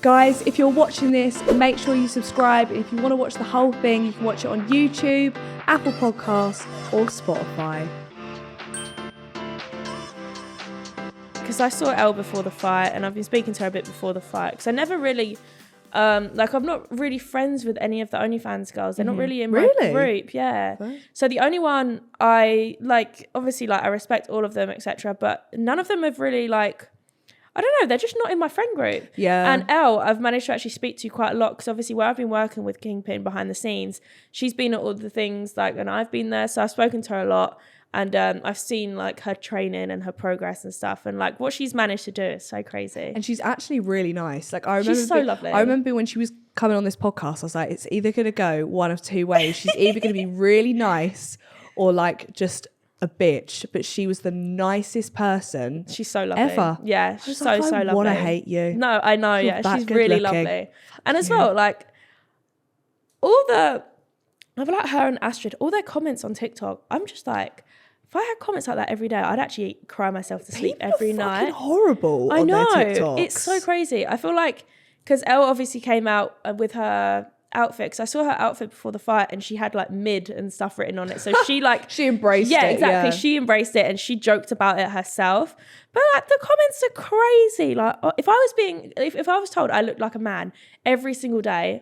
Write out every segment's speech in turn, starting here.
Guys, if you're watching this, make sure you subscribe. If you want to watch the whole thing, you can watch it on YouTube, Apple Podcasts, or Spotify. Because I saw Elle before the fight, and I've been speaking to her a bit before the fight. Because I never really, I'm not really friends with any of the OnlyFans girls. They're not really in my group. Yeah. What? So the only one I like, obviously, like I respect all of them, etc. But none of them have really like, I don't know, they're just not in my friend group. Yeah. And Elle, I've managed to actually speak to quite a lot because obviously where I've been working with Kingpin behind the scenes, she's been at all the things like, and I've been there. So I've spoken to her a lot. And I've seen like her training and her progress and stuff, and like what she's managed to do is so crazy. And she's actually really nice. Like I remember, she's so lovely. I remember when she was coming on this podcast, I was like, it's either going to go one of two ways. She's either going to be really nice or like just a bitch. But she was the nicest person. She's so lovely. Ever. Yeah, she's so lovely. I want to hate you. No, I know. Yeah, she's really lovely. And as well, like I feel like her and Astrid, all their comments on TikTok, I'm just like, if I had comments like that every day, I'd actually cry myself to sleep every night. Horrible. I know. It's so crazy. I feel like because Elle obviously came out with her outfit, because I saw her outfit before the fight, and she had like mid and stuff written on it. So she like she embraced it. Yeah, exactly. Yeah. She embraced it and she joked about it herself. But like the comments are crazy. Like if I was told I looked like a man every single day,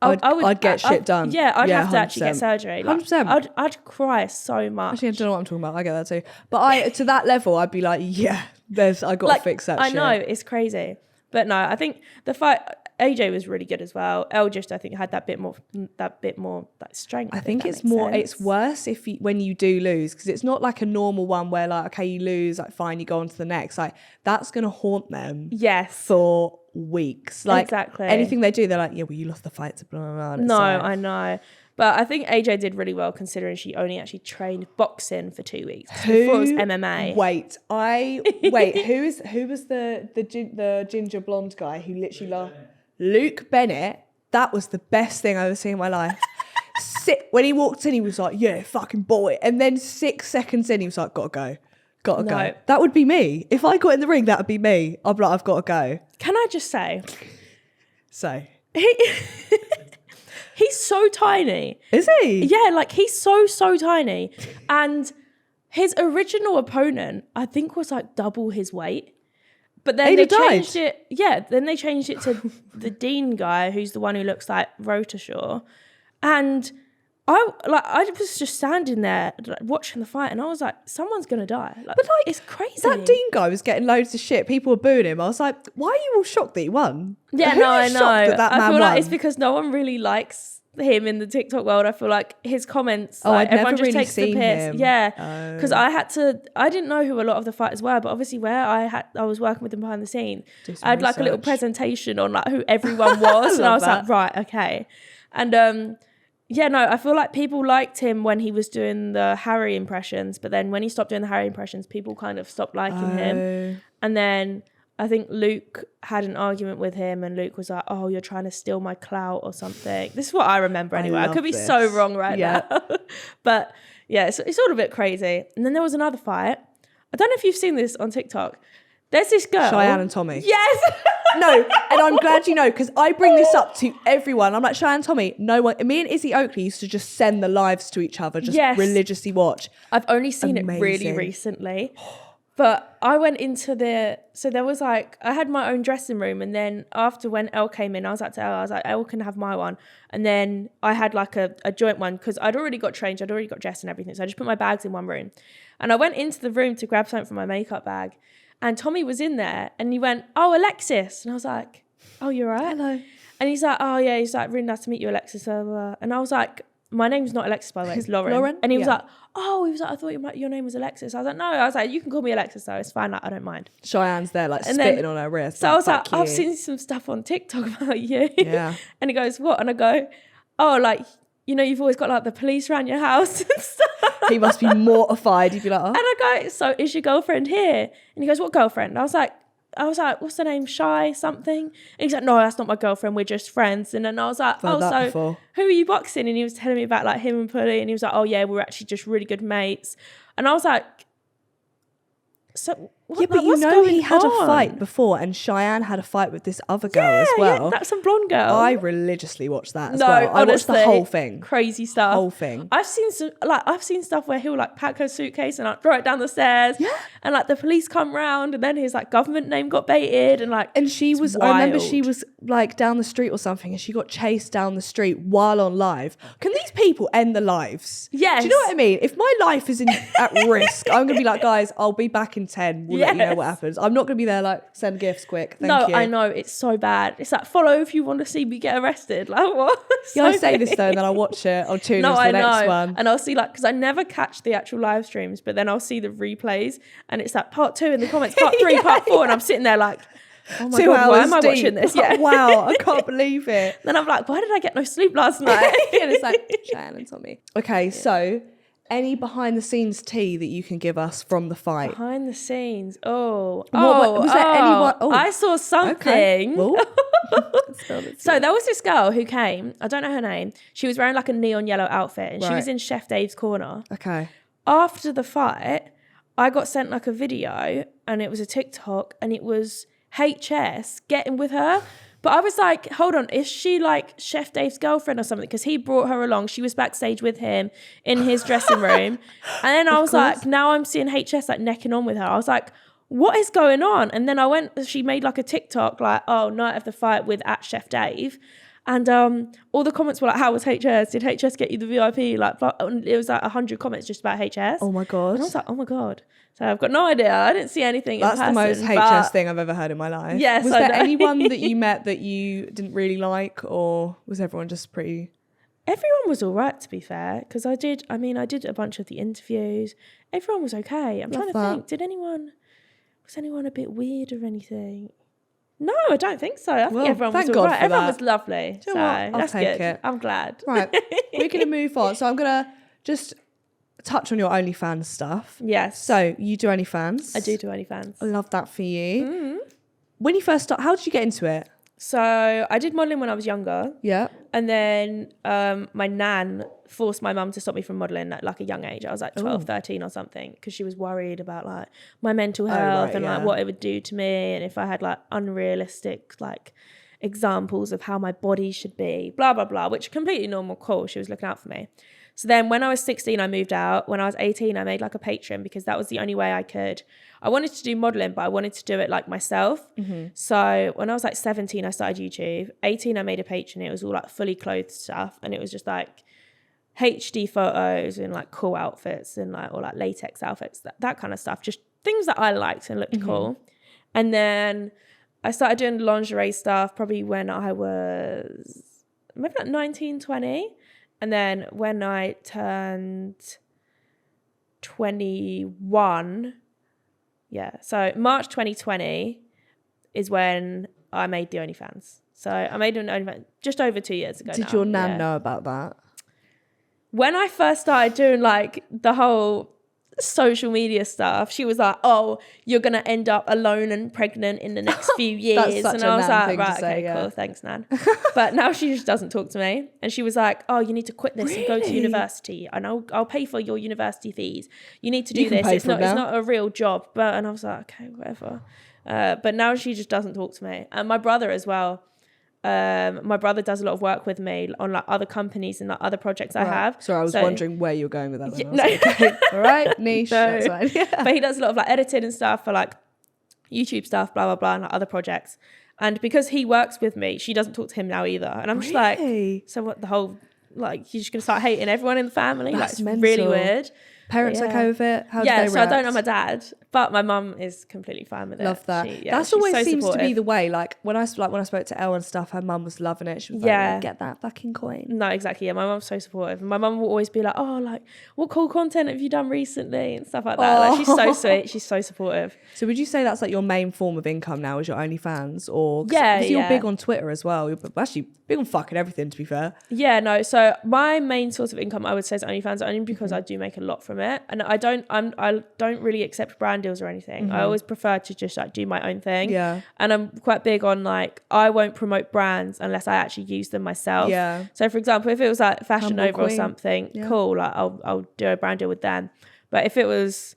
I'd get shit done. Yeah, I'd have to actually get surgery. Like, 100%. I'd cry so much. Actually, I don't know what I'm talking about. I get that too. But to that level, I'd be like, yeah, I got to fix that shit. I know, it's crazy. But no, I think the fight, AJ was really good as well. Elle just, I think, had that bit more like strength. I think it's more, it's worse when you do lose, because it's not like a normal one where like, okay, you lose, like fine, you go on to the next. Like that's going to haunt them. Yes. For weeks. Like exactly. Anything they do, they're like, yeah, well, you lost the fight to blah, blah, blah. No, I know. But I think AJ did really well considering she only actually trained boxing for 2 weeks. Before it was MMA. Wait, who was the ginger blonde guy who literally laughed? Luke Bennett. That was the best thing I've ever seen in my life. When he walked in, he was like, yeah, fucking boy. And then 6 seconds in, he was like, gotta go. Go. That would be me. If I got in the ring, that would be me. I'd be like, I've got to go. Can I just say? He's so tiny. Is he? Yeah, like he's so tiny. And his original opponent, I think, was like double his weight. But then they changed it. Yeah, then they changed it to the Dean guy, who's the one who looks like Rotashaw. And I was just standing there like, watching the fight, and I was like, someone's gonna die. But like, it's crazy. That Dean guy was getting loads of shit. People were booing him. I was like, why are you all shocked that he won? Yeah, like, no, I know. I feel like it's because no one really likes him in the TikTok world. I feel like his comments, like, everyone just takes the piss. Yeah, because I didn't know who a lot of the fighters were, but obviously where I was working with them behind the scenes, I had like a little presentation on like who everyone was, and I was like, right, okay, and yeah, no, I feel like people liked him when he was doing the Harry impressions, but then when he stopped doing the Harry impressions, people kind of stopped liking him. And then I think Luke had an argument with him, and Luke was like, oh, you're trying to steal my clout or something. This is what I remember anyway. I could be so wrong now. But yeah, it's all a bit crazy. And then there was another fight. I don't know if you've seen this on TikTok. There's this girl. Cheyenne and Tommy. Yes. No, and I'm glad you know, because I bring this up to everyone. I'm like, Cheyenne and Tommy, no one. Me and Izzy Oakley used to just send the lives to each other, just religiously watch. I've only seen it really recently. But I went into so there was like, I had my own dressing room, and then after when Elle came in, I was like, Elle can have my one. And then I had like a joint one, because I'd already got changed, I'd already got dressed and everything. So I just put my bags in one room. And I went into the room to grab something from my makeup bag. And Tommy was in there, and he went, oh, Alexis. And I was like, oh, you're right. Hello. And he's like, oh, yeah. He's like, really nice to meet you, Alexis. And I was like, my name's not Alexis, by the way. It's Lauren. Lauren? And he was like, oh, I thought your name was Alexis. I was like, no. I was like, you can call me Alexis, though. It's fine. Like, I don't mind. Cheyenne's there, like, spitting on her wrist. So I was like, I've seen some stuff on TikTok about you. Yeah. And he goes, what? And I go, oh, like, you know, you've always got, like, the police around your house and stuff. He must be mortified. He'd be like, oh. And I go, so is your girlfriend here? And he goes, what girlfriend? I was like, what's the name? Shy something? And he's like, no, that's not my girlfriend. We're just friends. And then I was like, who are you boxing? And he was telling me about like him and Pulley. And he was like, oh yeah, we're actually just really good mates. And I was like, so Yeah, but you know he had a fight before, and Cheyenne had a fight with this other girl as well. Yeah, that's some blonde girl. I religiously watched that as well. I watched the whole thing. Crazy stuff. Whole thing. I've seen stuff where he'll like pack her suitcase and like throw it down the stairs. Yeah. And like the police come round, and then his like government name got baited, and like. And she was. Wild. I remember she was like down the street or something, and she got chased down the street while on live. Can these people end their lives? Yes. Do you know what I mean? If my life is at risk, I'm gonna be like, guys, I'll be back in 10. We'll let you know what happens. I'm not going to be there like, send gifts quick. Thank you. I know. It's so bad. It's like, follow if you want to see me get arrested. Like, what? I say this though, and then I'll watch it. I'll tune into the next one. And I'll see like, because I never catch the actual live streams, but then I'll see the replays, and it's like part 2 in the comments, part 3, part 4. And I'm sitting there like, oh my 2 God, hours why am I deep. watching this? Yeah. Wow, I can't believe it. Then I'm like, why did I get no sleep last night? And it's like, Cheyenne and Tommy. Okay, so any behind the scenes tea that you can give us from the fight? Behind the scenes. Was there anyone? Oh, I saw something. Okay. So there was this girl who came. I don't know her name. She was wearing like a neon yellow outfit, and she was in Chef Dave's corner. Okay. After the fight, I got sent like a video, and it was a TikTok, and it was HS getting with her. But I was like, hold on, is she like Chef Dave's girlfriend or something? Because he brought her along. She was backstage with him in his dressing room. And then I was like, now I'm seeing HS like necking on with her. I was like, what is going on? And then she made like a TikTok like, oh, night of the fight with @Chef Dave. And all the comments were like, how was HS? Did HS get you the VIP? Like, it was like 100 comments just about HS. Oh my God. And I was like, oh my God. So I've got no idea. I didn't see anything That's in person. That's the most HS thing I've ever heard in my life. Yes, was there anyone that you met that you didn't really like, or was everyone just pretty... Everyone was all right, to be fair, because I did a bunch of the interviews. Everyone was okay. I'm trying to think, was anyone a bit weird or anything? No, I don't think so. I think everyone was all right. Everyone was lovely. So that's good. It. I'm glad. Right, we're going to move on. So I'm going to just touch on your OnlyFans stuff. Yes. So you do OnlyFans. I do OnlyFans. I love that for you. Mm-hmm. When you first started, how did you get into it? So I did modelling when I was younger. Yeah. And then my nan forced my mum to stop me from modelling at like a young age. I was like 12, 13 or something, because she was worried about like my mental health like what it would do to me, and if I had like unrealistic like examples of how my body should be, blah, blah, blah, which completely normal, cool. She was looking out for me. So then when I was 16, I moved out. When I was 18, I made like a Patreon, because that was the only way I could. I wanted to do modelling, but I wanted to do it like myself. Mm-hmm. So when I was like 17, I started YouTube. 18, I made a Patreon. It was all like fully clothed stuff. And it was just like HD photos and like cool outfits and like, or like latex outfits, that kind of stuff. Just things that I liked and looked cool. And then I started doing lingerie stuff probably when I was maybe like 19, 20. And then when I turned 21, so March 2020 is when I made the OnlyFans. So I made an OnlyFans just over 2 years ago. Did your nan know about that? When I first started doing like the whole social media stuff, she was like, oh, you're going to end up alone and pregnant in the next few years. That's such and a I was nan like, right, say, okay, cool, thanks, Nan. But now she just doesn't talk to me. And she was like, oh, you need to quit this and go to university, and I'll pay for your university fees. You need to do this. It's not a real job. And I was like, okay, whatever. But now she just doesn't talk to me. And my brother as well. My brother does a lot of work with me on like other companies and like other projects I have. So I was wondering where you're going with that. No. Okay. All right, niche. No. That's fine. Yeah. But he does a lot of like editing and stuff for like YouTube stuff, blah, blah, blah, and like other projects. And because he works with me, she doesn't talk to him now either. And I'm just like, so what the whole, like, you're just going to start hating everyone in the family? That's like, it's really weird. Parents okay with it? How do they react? So I don't know my dad, but my mum is completely fine with it. Love that. That's always seems supportive. To be the way. Like when I spoke to Elle and stuff, her mum was loving it. She was like, get that fucking coin. No, exactly. Yeah, my mum's so supportive. My mum will always be like, oh, like what cool content have you done recently and stuff like that. Like, she's so sweet. She's so supportive. So would you say that's like your main form of income now, is your OnlyFans? Or because you're big on Twitter as well. You're actually big on fucking everything, to be fair. Yeah, no. So my main source of income, I would say, is OnlyFans, only because I do make a lot from it, and I don't really accept brand deals or anything. I always prefer to just like do my own thing. Yeah. And I'm quite big on like, I won't promote brands unless I actually use them myself. Yeah. So for example, if it was like Fashion Nova or something, cool, like I'll do a brand deal with them. But if it was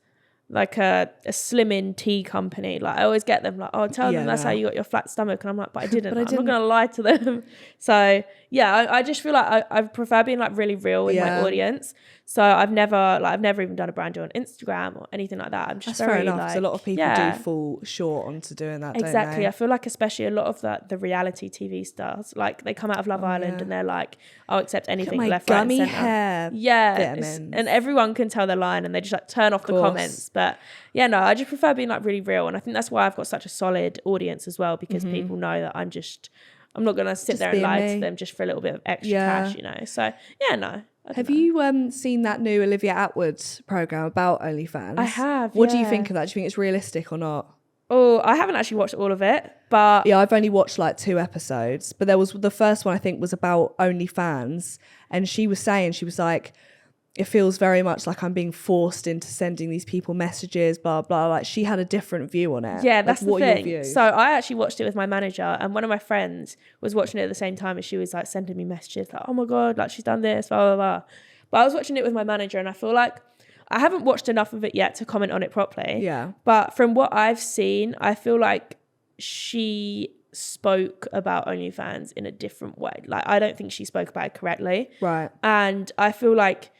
like a slimming tea company. Like I always get them like, oh, tell them that's how you got your flat stomach. And I'm like, but I didn't. I'm not going to lie to them. So yeah, I just feel like I prefer being like really real with my audience. So I've never even done a brand deal on Instagram or anything like that. I'm just that's very fair enough, like, a lot of people do fall short onto doing that. Exactly. Don't they? I feel like especially a lot of the reality TV stars, like they come out of Love Island and they're like, I'll accept anything left, right, and centre. Hair. Yeah, and everyone can tell their line and they just like turn off the comments. But yeah, no, I just prefer being like really real, and I think that's why I've got such a solid audience as well, because people know that I'm not gonna sit there and lie to them just for a little bit of extra cash, you know. So yeah, no. Have you seen that new Olivia Attwood program about OnlyFans? I have. What do you think of that? Do you think it's realistic or not? Oh, I haven't actually watched all of it, but yeah, I've only watched like 2 episodes. But there was the first one, I think, was about OnlyFans, and she was like, it feels very much like I'm being forced into sending these people messages, blah blah. Like she had a different view on it. Yeah, that's the thing. So I actually watched it with my manager, and one of my friends was watching it at the same time, and she was like sending me messages like, oh my god, like she's done this, blah blah blah. But I was watching it with my manager, and I feel like I haven't watched enough of it yet to comment on it properly. Yeah. But from what I've seen, I feel like she spoke about OnlyFans in a different way. Like I don't think she spoke about it correctly. Right. And I feel like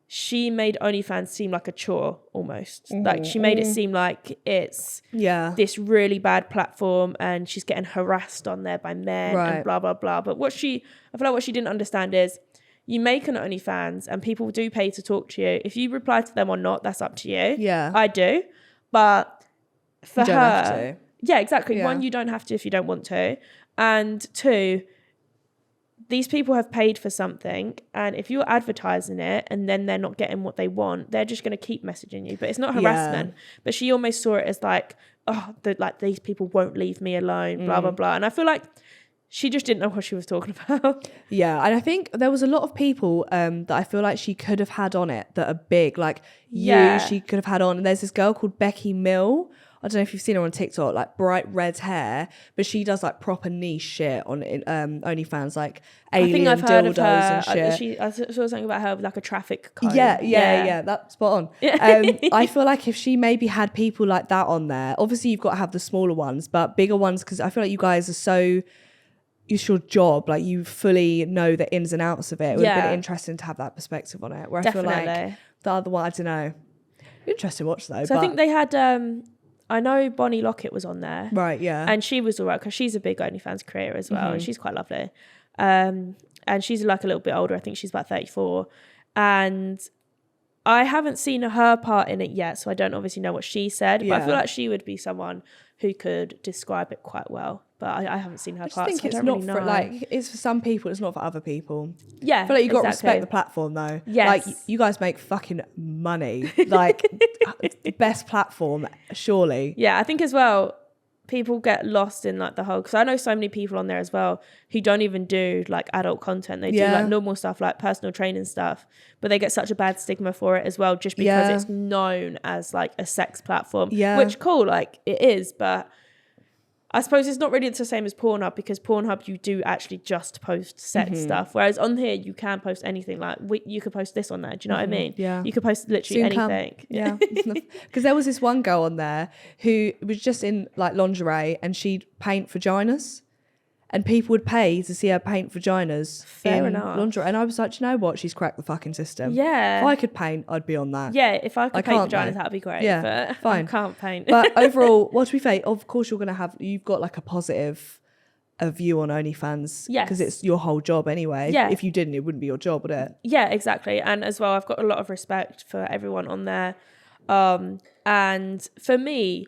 she made OnlyFans seem like a chore almost. Like she made it seem like it's this really bad platform and she's getting harassed on there by men and blah, blah, blah. But I feel like what she didn't understand is you make an OnlyFans and people do pay to talk to you. If you reply to them or not, that's up to you. Yeah. I do. But for her... You don't have to. Yeah, exactly. Yeah. 1, you don't have to if you don't want to. And 2... these people have paid for something, and if you're advertising it and then they're not getting what they want, they're just going to keep messaging you. But it's not harassment. But she almost saw it as like, oh, like these people won't leave me alone, blah, blah, blah. And I feel like she just didn't know what she was talking about. Yeah, and I think there was a lot of people that I feel like she could have had on it that are big. Like she could have had on. And there's this girl called Becky Mill. I don't know if you've seen her on TikTok, like bright red hair, but she does like proper niche shit on OnlyFans, like alien dildos and shit. I saw something about her with like a traffic cone. Yeah, that's spot on. I feel like if she maybe had people like that on there, obviously you've got to have the smaller ones, but bigger ones, because I feel like you guys are so, it's your job, like you fully know the ins and outs of it. It would have been interesting to have that perspective on it, where Definitely. I feel like the other one, I don't know. Interesting to watch though. So I think they had... I know Bonnie Lockett was on there. Right, yeah. And she was all right, because she's a big OnlyFans creator as well. And she's quite lovely. And she's like a little bit older. I think she's about 34. And I haven't seen her part in it yet, so I don't obviously know what she said. But I feel like she would be someone who could describe it quite well. But I haven't seen her part, I think it's not for, like, it's for some people, it's not for other people. Yeah, I feel like you've got to respect the platform though. Yes. Like, you guys make fucking money. Like, the best platform, surely. Yeah, I think as well, people get lost in like the whole, because I know so many people on there as well who don't even do like adult content. They do like normal stuff, like personal training stuff, but they get such a bad stigma for it as well, just because it's known as like a sex platform. Which cool, like it is, but I suppose it's not really the same as Pornhub, because Pornhub, you do actually just post sex stuff. Whereas on here, you can post anything. Like you could post this on there. Do you know what I mean? Yeah. You could post literally anything. Yeah. Because there was this one girl on there who was just in like lingerie and she'd paint vaginas. And people would pay to see her paint vaginas Fair in enough. lingerie. And I was like, do you know what? She's cracked the fucking system. Yeah. If I could paint, I'd be on that. Yeah, if I could paint vaginas, that'd be great. Yeah, but fine. I can't paint. But overall, what do we say? Of course, you've got like a positive view on OnlyFans. Yes. Because it's your whole job anyway. Yeah. If you didn't, it wouldn't be your job, would it? Yeah, exactly. And as well, I've got a lot of respect for everyone on there. And for me,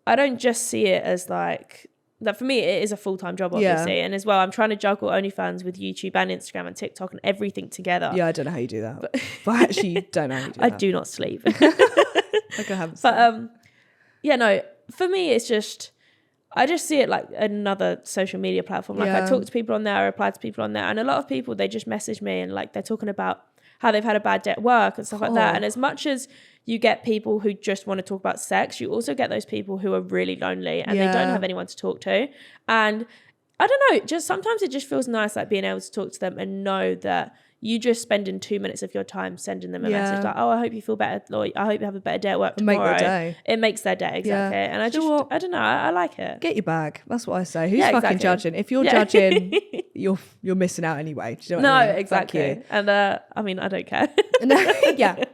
I don't just see it as like... That for me, it is a full-time job, obviously. And as well, I'm trying to juggle OnlyFans with YouTube and Instagram and TikTok and everything together. Yeah, I don't know how you do that. But I actually don't know how you do that. I do not sleep. Like I haven't slept. But yeah, no, for me, it's just, I just see it like another social media platform. Like I talk to people on there, I reply to people on there. And a lot of people, they just message me and like they're talking about how they've had a bad day at work and stuff like that. And as much as you get people who just want to talk about sex, you also get those people who are really lonely and they don't have anyone to talk to. And I don't know, just sometimes it just feels nice like being able to talk to them and know that you just spending 2 minutes of your time sending them a message like, oh, I hope you feel better, or I hope you have a better day at work tomorrow. Make their day. It makes their day, exactly. And I don't know, I like it. Get your bag. That's what I say. Who's fucking judging? If you're judging, you're missing out anyway. Do you know what I mean? Exactly. And I mean, I don't care. Yeah.